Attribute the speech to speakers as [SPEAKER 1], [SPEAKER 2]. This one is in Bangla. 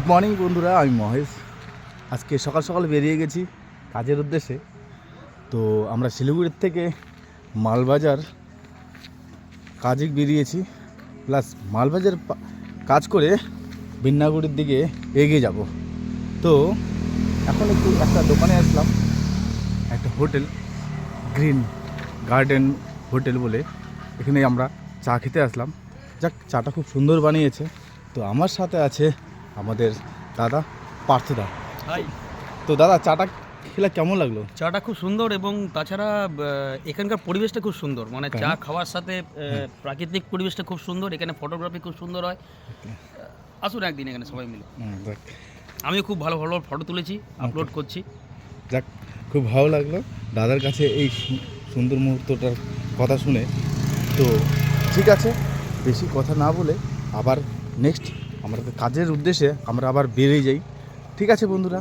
[SPEAKER 1] মর্নিং বন্ধুরা, আমি মহেশ। আজকে সকাল সকাল বেরিয়ে গেছি কাজের উদ্দেশ্যে। তো আমরা শিলিগুড়ির থেকে মালবাজার কাজে বেরিয়েছি, প্লাস মালবাজার কাজ করে বিন্নাগুড়ির দিকে এগিয়ে যাব। তো এখন একটা দোকানে আসলাম, একটা হোটেল, গ্রিন গার্ডেন হোটেল বলে। এখানে আমরা চা খেতে আসলাম। যাক, চাটা খুব সুন্দর বানিয়েছে। তো আমার সাথে আছে আমাদের দাদা পার্থদা।
[SPEAKER 2] হাই।
[SPEAKER 1] তো দাদা, চাটা খেলে কেমন লাগলো?
[SPEAKER 2] চাটা খুব সুন্দর এবং তাছাড়া এখানকার পরিবেশটা খুব সুন্দর, মানে চা খাওয়ার সাথে প্রাকৃতিক পরিবেশটা খুব সুন্দর। এখানে ফটোগ্রাফি খুব সুন্দর হয়। আসুন একদিন এখানে সবাই মিলে। আমিও খুব ভালো ভালো ফটো তুলেছি, আপলোড করছি।
[SPEAKER 1] যাক, খুব ভালো লাগলো দাদার কাছে এই সুন্দর মুহূর্তটার কথা শুনে। তো ঠিক আছে, বেশি কথা না বলে আবার নেক্সট আমাদের কাজের উদ্দেশ্যে আমরা আবার বেরিয়ে যাই। ঠিক আছে বন্ধুরা।